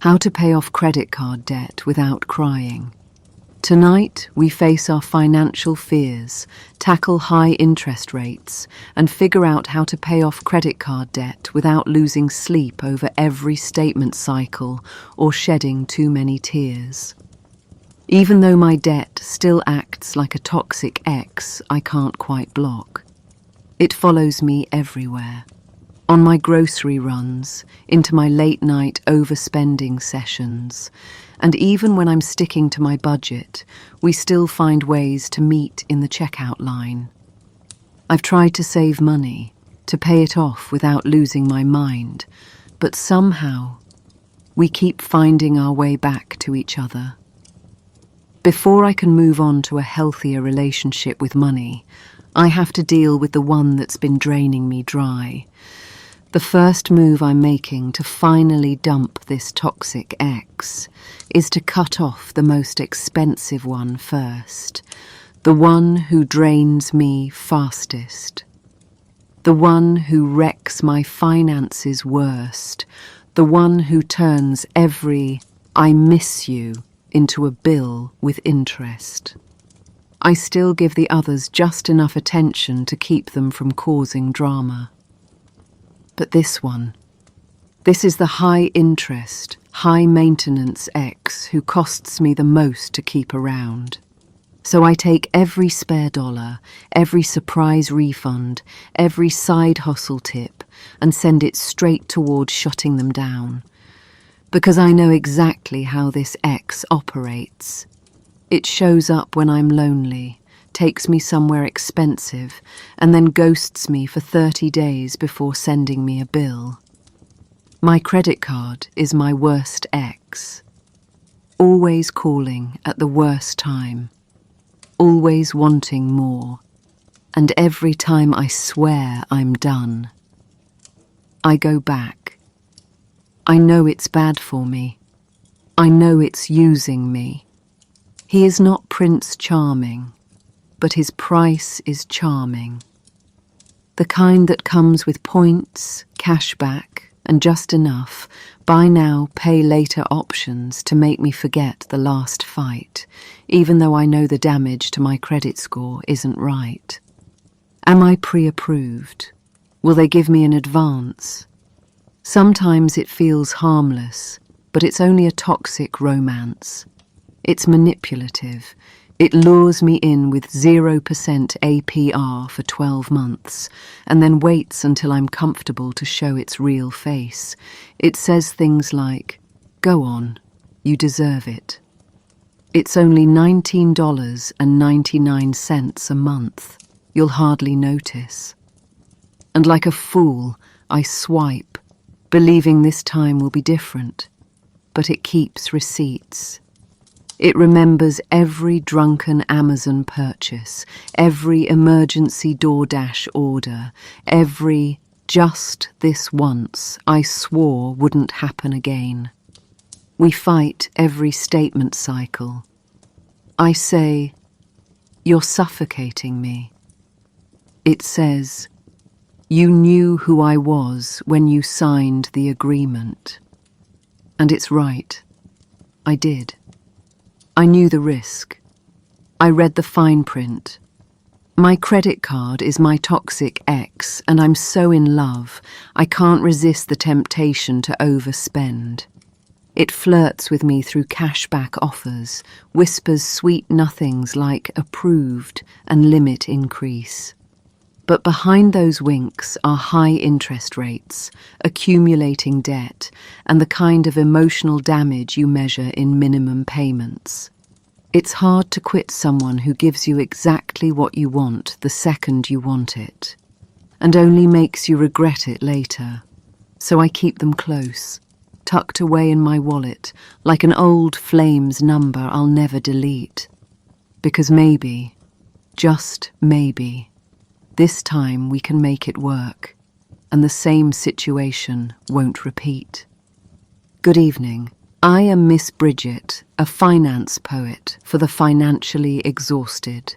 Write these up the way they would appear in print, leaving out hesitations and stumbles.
How to pay off credit card debt without crying. Tonight, we face our financial fears, tackle high interest rates, and figure out how to pay off credit card debt without losing sleep over every statement cycle or shedding too many tears. Even though my debt still acts like a toxic ex I can't quite block. It follows me everywhere. On my grocery runs, into my late-night overspending sessions, and even when I'm sticking to my budget, we still find ways to meet in the checkout line. I've tried to save money, to pay it off without losing my mind, but somehow we keep finding our way back to each other. Before I can move on to a healthier relationship with money, I have to deal with the one that's been draining me dry. The first move I'm making to finally dump this toxic ex is to cut off the most expensive one first, the one who drains me fastest, the one who wrecks my finances worst, the one who turns every "I miss you" into a bill with interest. I still give the others just enough attention to keep them from causing drama. But this is the high-interest, high-maintenance ex who costs me the most to keep around. So I take every spare dollar, every surprise refund, every side hustle tip, and send it straight towards shutting them down. Because I know exactly how this ex operates. It shows up when I'm lonely, takes me somewhere expensive, and then ghosts me for 30 days before sending me a bill. My credit card is my worst ex. Always calling at the worst time. Always wanting more. And every time I swear I'm done, I go back. I know it's bad for me. I know it's using me. He is not Prince Charming, but his price is charming. The kind that comes with points, cashback, and just enough buy now, pay later options to make me forget the last fight, even though I know the damage to my credit score isn't right. Am I pre-approved? Will they give me an advance? Sometimes it feels harmless, but it's only a toxic romance. It's manipulative. It lures me in with 0% APR for 12 months, and then waits until I'm comfortable to show its real face. It says things like, "Go on, you deserve it." It's only $19.99 a month. You'll hardly notice. And like a fool, I swipe, believing this time will be different. But it keeps receipts. It remembers every drunken Amazon purchase, every emergency DoorDash order, every "just this once I swore wouldn't happen again." We fight every statement cycle. I say, "You're suffocating me." It says, "You knew who I was when you signed the agreement." And it's right. I did. I knew the risk. I read the fine print. My credit card is my toxic ex, and I'm so in love, I can't resist the temptation to overspend. It flirts with me through cashback offers, whispers sweet nothings like approved and limit increase. But behind those winks are high interest rates, accumulating debt, and the kind of emotional damage you measure in minimum payments. It's hard to quit someone who gives you exactly what you want the second you want it, and only makes you regret it later. So I keep them close, tucked away in my wallet, like an old Flames number I'll never delete. Because maybe, just maybe, this time we can make it work, and the same situation won't repeat. Good evening. I am Miss Bridget, a finance poet for the financially exhausted.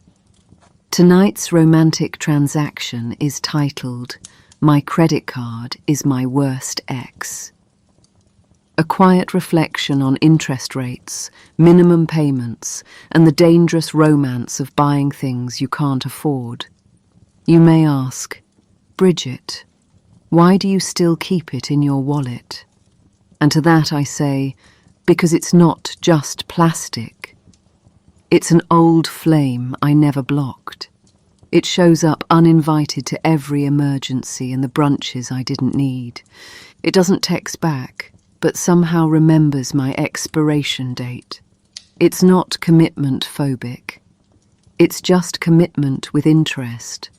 Tonight's romantic transaction is titled, "My Credit Card is My Worst Ex." A quiet reflection on interest rates, minimum payments, and the dangerous romance of buying things you can't afford. You may ask, Bridget, why do you still keep it in your wallet? And to that I say, because it's not just plastic. It's an old flame I never blocked. It shows up uninvited to every emergency and the brunches I didn't need. It doesn't text back, but somehow remembers my expiration date. It's not commitment phobic. It's just commitment with interest.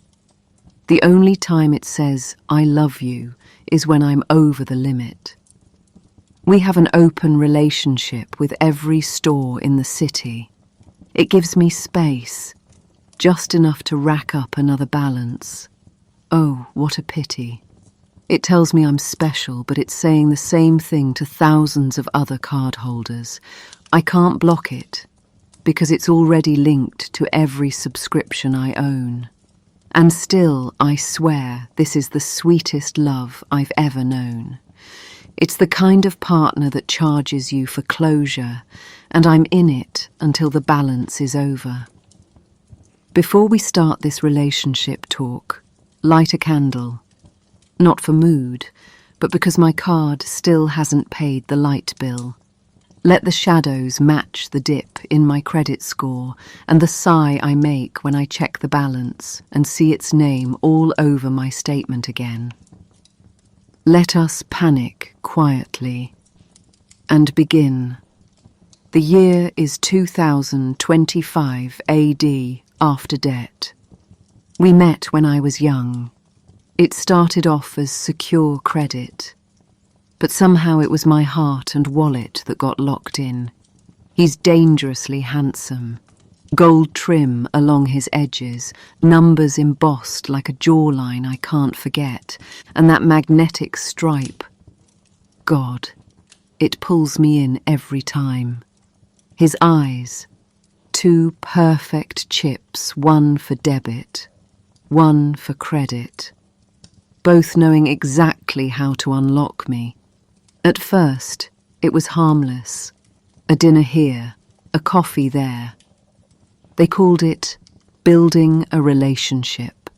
The only time it says, I love you, is when I'm over the limit. We have an open relationship with every store in the city. It gives me space, just enough to rack up another balance. Oh, what a pity. It tells me I'm special, but it's saying the same thing to thousands of other cardholders. I can't block it, because it's already linked to every subscription I own. And still, I swear, this is the sweetest love I've ever known. It's the kind of partner that charges you for closure, and I'm in it until the balance is over. Before we start this relationship talk, light a candle. Not for mood, but because my card still hasn't paid the light bill. Let the shadows match the dip in my credit score and the sigh I make when I check the balance and see its name all over my statement again. Let us panic quietly and begin. The year is 2025 AD after debt. We met when I was young. It started off as secure credit, but somehow it was my heart and wallet that got locked in. He's dangerously handsome. Gold trim along his edges, numbers embossed like a jawline I can't forget, and that magnetic stripe. God, it pulls me in every time. His eyes, two perfect chips, one for debit, one for credit, both knowing exactly how to unlock me. At first, it was harmless. A dinner here, a coffee there. They called it building a relationship.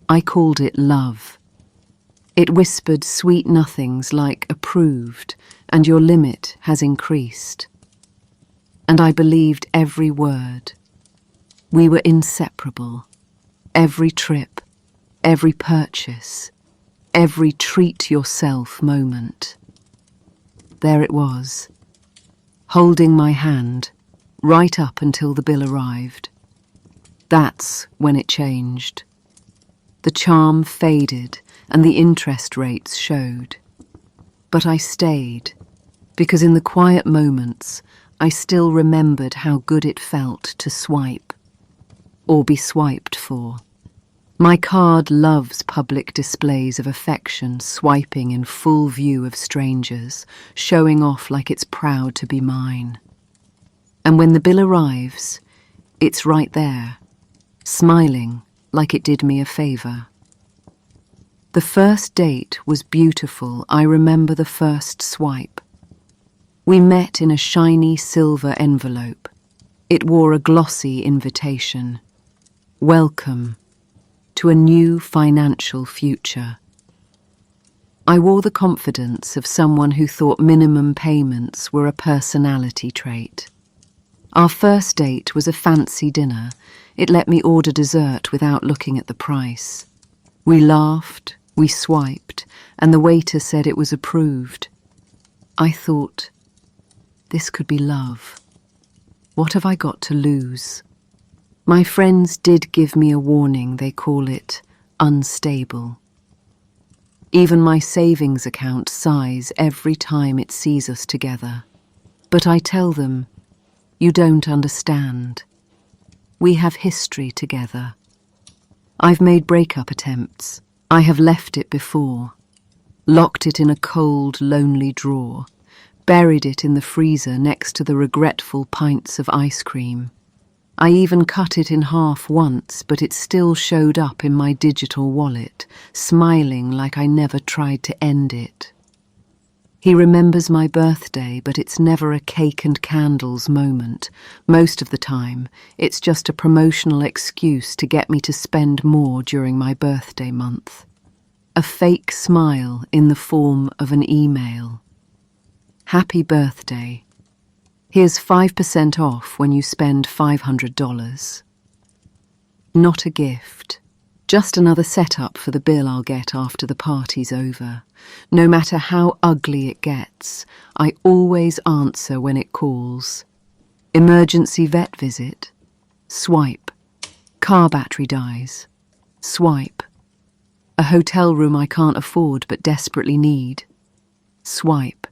I called it love. It whispered sweet nothings like approved and your limit has increased. And I believed every word. We were inseparable. Every trip, every purchase, every treat yourself moment. There it was, holding my hand right up until the bill arrived. That's when it changed. The charm faded and the interest rates showed. But I stayed, because in the quiet moments, I still remembered how good it felt to swipe, or be swiped for. My card loves public displays of affection, swiping in full view of strangers, showing off like it's proud to be mine. And when the bill arrives, it's right there, smiling like it did me a favor. The first date was beautiful. I remember the first swipe. We met in a shiny silver envelope. It wore a glossy invitation. Welcome to a new financial future. I wore the confidence of someone who thought minimum payments were a personality trait. Our first date was a fancy dinner. It let me order dessert without looking at the price. We laughed, we swiped, and the waiter said it was approved. I thought, this could be love. What have I got to lose? My friends did give me a warning. They call it unstable. Even my savings account sighs every time it sees us together. But I tell them, you don't understand. We have history together. I've made breakup attempts. I have left it before. Locked it in a cold, lonely drawer. Buried it in the freezer next to the regretful pints of ice cream. I even cut it in half once, but it still showed up in my digital wallet, smiling like I never tried to end it. He remembers my birthday, but it's never a cake and candles moment. Most of the time, it's just a promotional excuse to get me to spend more during my birthday month. A fake smile in the form of an email. Happy birthday. Here's 5% off when you spend $500. Not a gift. Just another setup for the bill I'll get after the party's over. No matter how ugly it gets, I always answer when it calls. Emergency vet visit. Swipe. Car battery dies. Swipe. A hotel room I can't afford but desperately need. Swipe.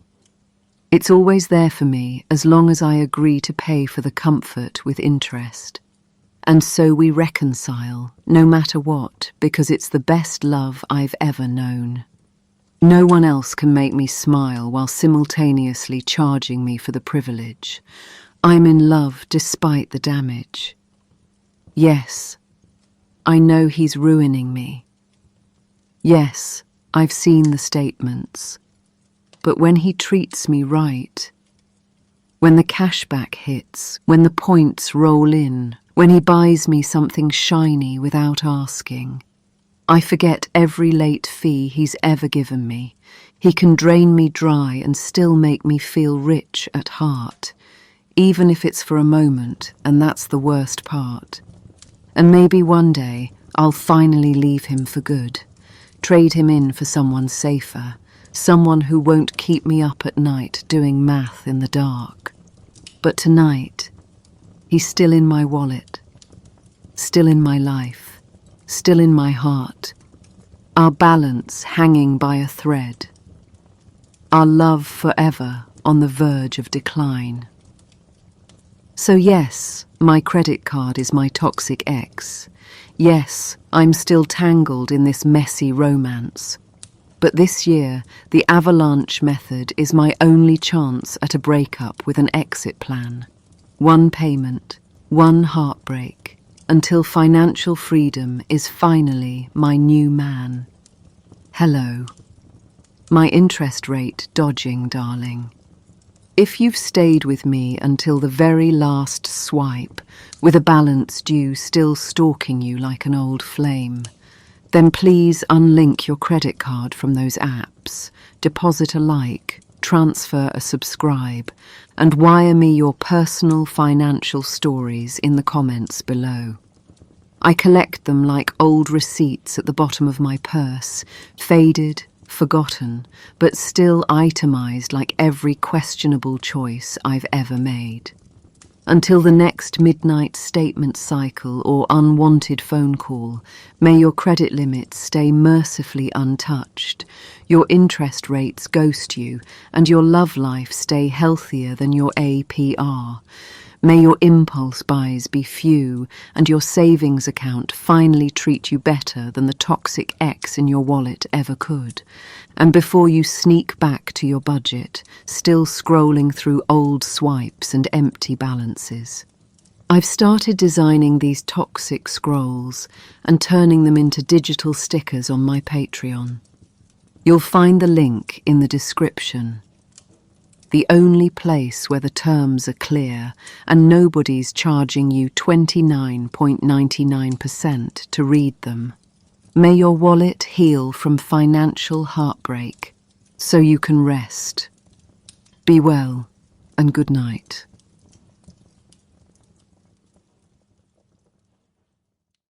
It's always there for me as long as I agree to pay for the comfort with interest. And so we reconcile, no matter what, because it's the best love I've ever known. No one else can make me smile while simultaneously charging me for the privilege. I'm in love despite the damage. Yes, I know he's ruining me. Yes, I've seen the statements. But when he treats me right, when the cashback hits, when the points roll in, when he buys me something shiny without asking, I forget every late fee he's ever given me. He can drain me dry and still make me feel rich at heart, even if it's for a moment, and that's the worst part. And maybe one day I'll finally leave him for good, trade him in for someone safer, someone who won't keep me up at night doing math in the dark. But tonight, he's still in my wallet, still in my life, still in my heart, our balance hanging by a thread, our love forever on the verge of decline. So yes, my credit card is my toxic ex. Yes, I'm still tangled in this messy romance. But this year, the Avalanche method is my only chance at a breakup with an exit plan. One payment, one heartbreak, until financial freedom is finally my new man. Hello. My interest rate dodging darling. If you've stayed with me until the very last swipe, with a balance due still stalking you like an old flame, then please unlink your credit card from those apps, deposit a like, transfer a subscribe, and wire me your personal financial stories in the comments below. I collect them like old receipts at the bottom of my purse, faded, forgotten, but still itemized like every questionable choice I've ever made. Until the next midnight statement cycle or unwanted phone call, may your credit limits stay mercifully untouched, your interest rates ghost you, and your love life stay healthier than your APR. May your impulse buys be few, and your savings account finally treat you better than the toxic ex in your wallet ever could. And before you sneak back to your budget, still scrolling through old swipes and empty balances. I've started designing these toxic scrolls and turning them into digital stickers on my Patreon. You'll find the link in the description. The only place where the terms are clear and nobody's charging you 29.99% to read them. May your wallet heal from financial heartbreak so you can rest. Be well and good night.